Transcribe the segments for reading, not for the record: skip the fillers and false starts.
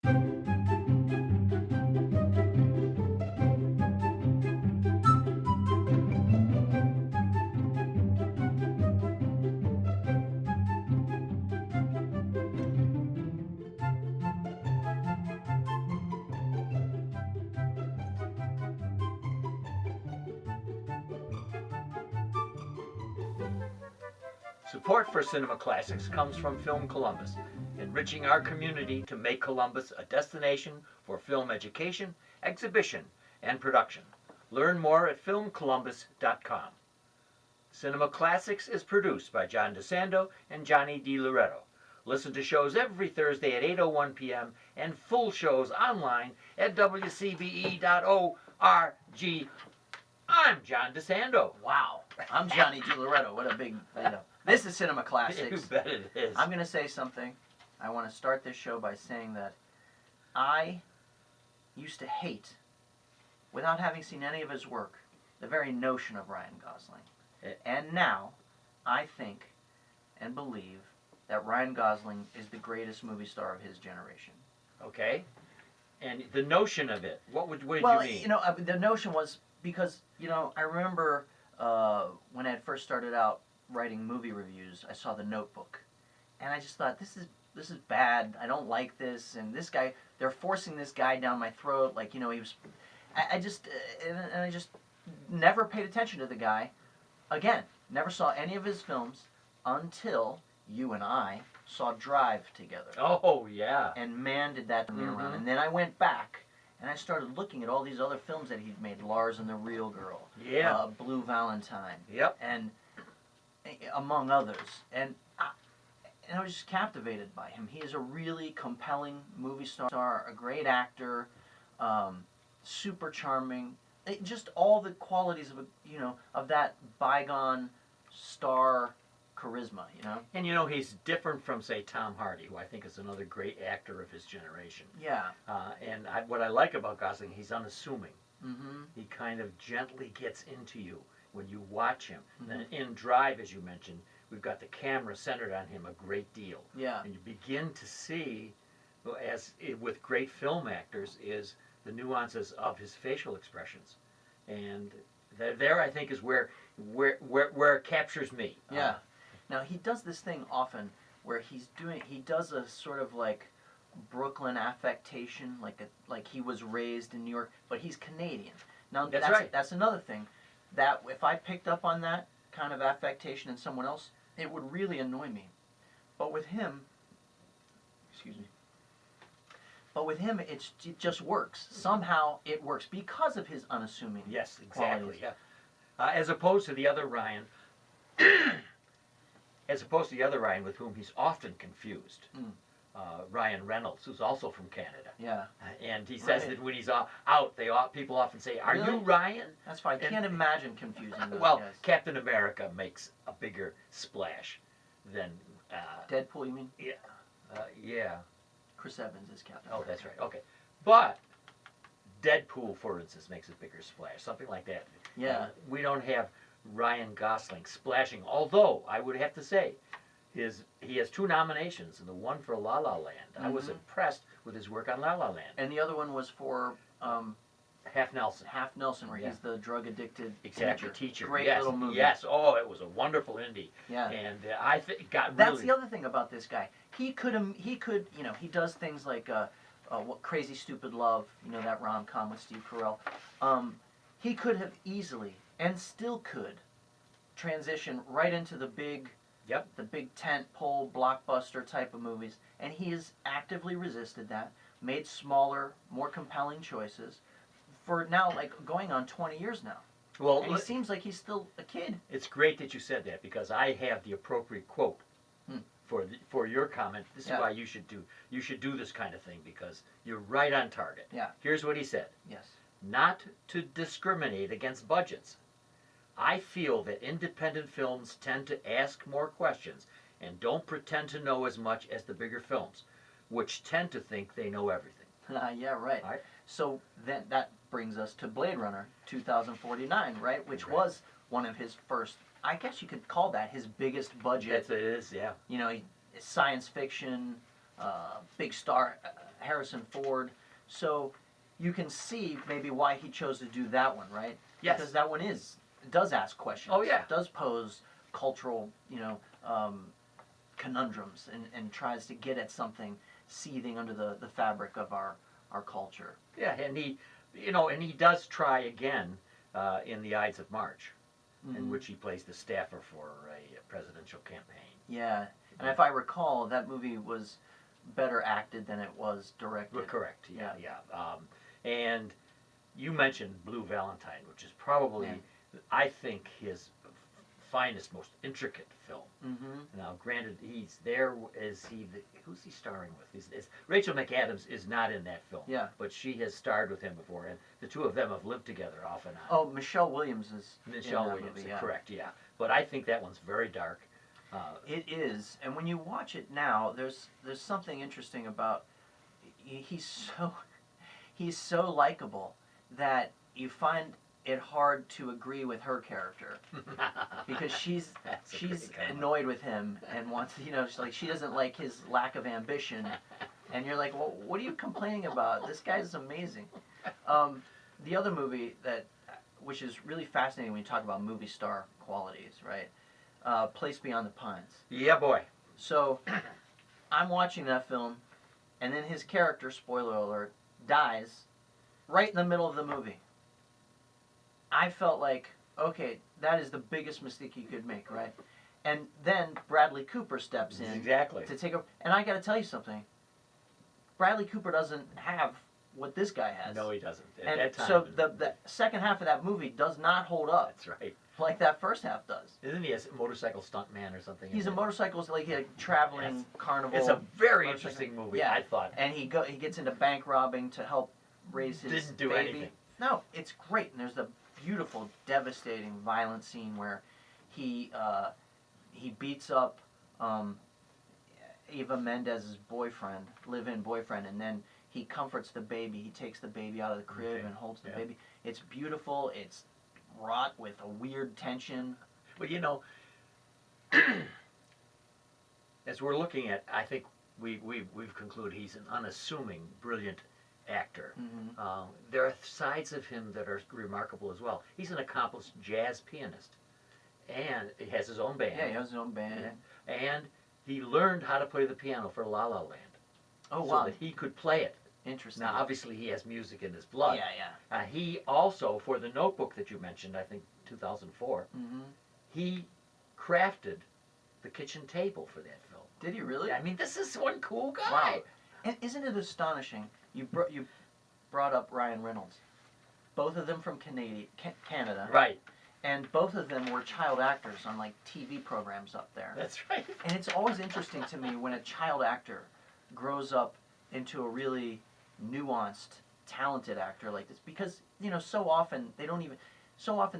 Support for Cinema Classics comes from Film Columbus, enriching our community to make Columbus a destination for film education, exhibition, and production. Learn more at filmcolumbus.com. Cinema Classics is produced by John DeSando and Johnny DiLoretto. Listen to shows every Thursday at 8:01 p.m. and full shows online at WCBE.org. I'm John DeSando. Wow. I'm Johnny DiLoretto. What a big, This is Cinema Classics. You bet it is. I'm going to say something. I want to start this show by saying that I used to hate, without having seen any of his work, the very notion of Ryan Gosling. And now, I think and believe that Ryan Gosling is the greatest movie star of his generation. Okay. And the notion of it, what did you mean? Well, the notion was because, I remember when I had first started out writing movie reviews, I saw The Notebook. And I just thought, this is bad. I don't like this. And this guy, they're forcing this guy down my throat. Like, he was... I just never paid attention to the guy. Again, never saw any of his films until you and I saw Drive together. Oh, yeah. And man, did that turn me around. And then I went back, and I started looking at all these other films that he'd made. Lars and the Real Girl. Yeah. Blue Valentine. Yep. And among others. And I was just captivated by him. He is a really compelling movie star, a great actor, super charming. Just all the qualities of that bygone star charisma, And he's different from, say, Tom Hardy, who I think is another great actor of his generation. Yeah. And what I like about Gosling, he's unassuming. Mm-hmm. He kind of gently gets into you when you watch him. Mm-hmm. Then in Drive, as you mentioned, we've got the camera centered on him a great deal. Yeah. And you begin to see, as with great film actors, is the nuances of his facial expressions, and there I think is where it captures me. Yeah. Now he does this thing often where he does a sort of like Brooklyn affectation, like he was raised in New York, but he's Canadian. Now that's right. That's another thing that if I picked up on that kind of affectation in someone else, it would really annoy me. But with him, it just works. Somehow it works because of his unassuming Yes, exactly. qualities. Yeah. As opposed to the other Ryan, with whom he's often confused, Ryan Reynolds, who's also from Canada. Yeah. And he says that when he's out, people often say, "Are Really? you Ryan?" That's fine. I can't imagine confusing those Well, guys. Captain America makes a bigger splash than Deadpool, you mean? Yeah. Yeah. Chris Evans is Captain Oh, America. that's right. Okay. But Deadpool, for instance, makes a bigger splash. Something like that. Yeah. We don't have Ryan Gosling splashing. Although, I would have to say, he has 2 nominations, and the one for La La Land. I was impressed with his work on La La Land. And the other one was for Half Nelson. Half Nelson, where he's the drug-addicted teacher. Great yes. little movie. Yes. Oh, it was a wonderful indie. Yeah. And I think got really... That's the other thing about this guy. He could, he does things like what Crazy Stupid Love, that rom-com with Steve Carell. He could have easily, and still could, transition right into the big tent pole blockbuster type of movies, and he has actively resisted that, made smaller, more compelling choices for now, going on 20 years now. Well, and he seems like he's still a kid. It's great that you said that, because I have the appropriate quote for your comment. This is why you should do this kind of thing, because you're right on target. Yeah. Here's what he said. Yes. Not to discriminate against budgets. I feel that independent films tend to ask more questions and don't pretend to know as much as the bigger films, which tend to think they know everything. Yeah, right. All right. So then that brings us to Blade Runner 2049, right? Which was one of his first, I guess you could call that his biggest budget. Yes, it is, yeah. Science fiction, big star. Harrison Ford. So you can see maybe why he chose to do that one, right? Yes. Because that one does ask questions. Oh, yeah. Does pose cultural, conundrums and tries to get at something seething under the fabric of our culture. Yeah, and he does try again in The Ides of March, in which he plays the staffer for a presidential campaign. Yeah, and if I recall, that movie was better acted than it was directed. Correct. Yeah. And you mentioned Blue Valentine, which is probably, I think, his finest, most intricate film. Mm-hmm. Now, granted, who's he starring with? Rachel McAdams is not in that film. Yeah. But she has starred with him before, and the two of them have lived together off and on. Oh, Michelle Williams is Michelle in that Williams, movie, yeah. correct, yeah. But I think that one's very dark. It is, and when you watch it now, there's something interesting about he's so likable that you find it hard to agree with her character because she's annoyed with him and wants she doesn't like his lack of ambition, and you're like, well, what are you complaining about? This guy's amazing. The other movie which is really fascinating when you talk about movie star qualities, right? Place Beyond the Pines. Yeah, boy. So I'm watching that film, and then his character, spoiler alert, dies right in the middle of the movie. I felt like, okay, that is the biggest mistake you could make, right? And then Bradley Cooper steps in to take over. And I got to tell you something. Bradley Cooper doesn't have what this guy has. No, he doesn't. And At that time, so the second half of that movie does not hold up. That's right. Like that first half does. Isn't he a motorcycle stuntman or something? He's a motorcyclist, like a traveling carnival. It's a very interesting movie, yeah. I thought. And he gets into bank robbing to help raise his Didn't do baby. anything. No, it's great. And there's the beautiful, devastating, violent scene where he beats up Eva Mendez's boyfriend, live-in boyfriend, and then he comforts the baby. He takes the baby out of the crib and holds the baby. It's beautiful. It's wrought with a weird tension. But as we're looking at, I think we've concluded he's an unassuming, brilliant actor. Mm-hmm. There are sides of him that are remarkable as well. He's an accomplished jazz pianist, and he has his own band. Yeah, he has his own band. And he learned how to play the piano for La La Land. Oh, wow. So that he could play it. Interesting. Now, obviously, he has music in his blood. Yeah. He also, for the Notebook that you mentioned, I think 2004, Mm-hmm. he crafted the kitchen table for that film. Did he really? I mean, this is one cool guy. Wow. And isn't it astonishing? You brought up Ryan Reynolds. Both of them from Canada. Right. And both of them were child actors on like TV programs up there. That's right. And it's always interesting to me when a child actor grows up into a really nuanced, talented actor like this, because so often they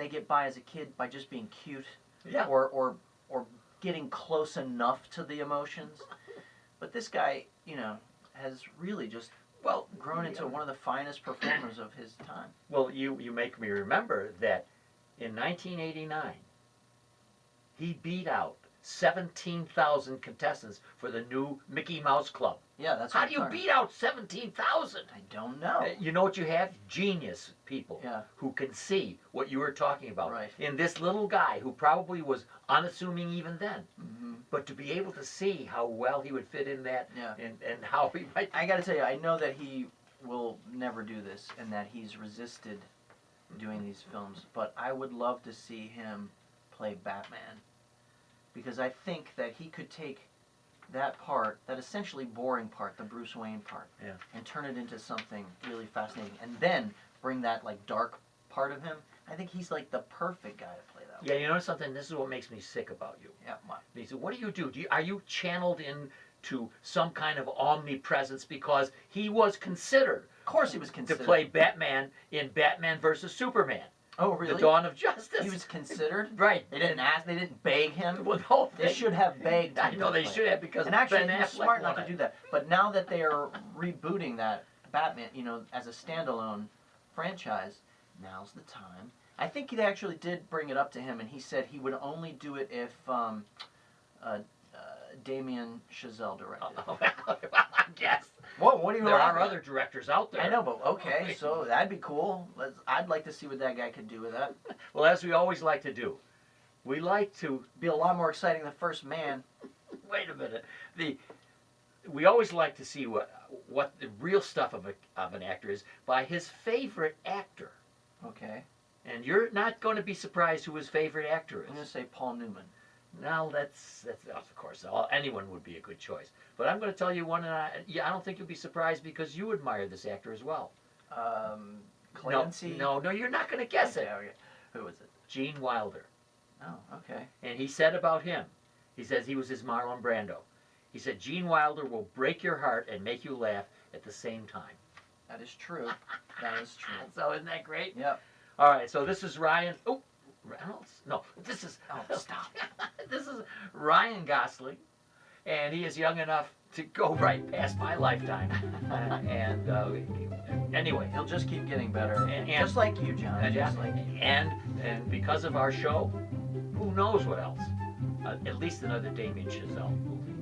get by as a kid by just being cute, or getting close enough to the emotions. But this guy, has really just grown into one of the finest performers of his time. Well, you make me remember that in 1989 he beat out 17,000 contestants for the new Mickey Mouse Club. Yeah, that's how do you beat out 17,000? I don't know. You know what you have? Genius people who can see what you were talking about. Right. In this little guy who probably was unassuming even then, but to be able to see how well he would fit in that, and how he might. I got to tell you, I know that he will never do this, and that he's resisted doing these films. But I would love to see him play Batman, because I think that he could take that part, that essentially boring part, the Bruce Wayne part, and turn it into something really fascinating, and then bring that like dark part of him. I think he's like the perfect guy to play that. Yeah, you know something? This is what makes me sick about you. Yeah, what? He said, "What do you do? Are you channeled into some kind of omnipresence?" Because he was considered. Of course, he was considered to play Batman in Batman versus Superman. Oh, really? The Dawn of Justice. He was considered? Right. They didn't ask. They didn't beg him. Well, no, they should have begged him. I know they should have, because and actually, Ben he was Affleck smart not wanted to do that. But now that they are rebooting that Batman, as a standalone franchise, now's the time. I think they actually did bring it up to him, and he said he would only do it if Damien Chazelle directed. Well, I guess. Whoa, what are you There laughing are at? other directors out there. I know, but okay, so that'd be cool. I'd like to see what that guy could do with that. Well, as we always like to do, we like to Be a lot more exciting than First Man. wait a minute. We always like to see what the real stuff of an actor is by his favorite actor. Okay. And you're not going to be surprised who his favorite actor I'm gonna is. say Paul Newman. Now that's of course anyone would be a good choice. But I'm going to tell you one, and I don't think you'll be surprised because you admire this actor as well. Clancy. No, you're not going to guess it. Okay. Who was it? Gene Wilder. Oh, okay. And he said about him, he says he was his Marlon Brando. He said Gene Wilder will break your heart and make you laugh at the same time. That is true. That is true. So isn't that great? Yep. All right, so this is Ryan. Oh, Reynolds? No, this is. Oh, stop. This is Ryan Gosling, and he is young enough to go right past my lifetime. And anyway, He'll just keep getting better. And- Just like you, John. and, Just like you. and because of our show, who knows what else? At least another Damien Chazelle movie.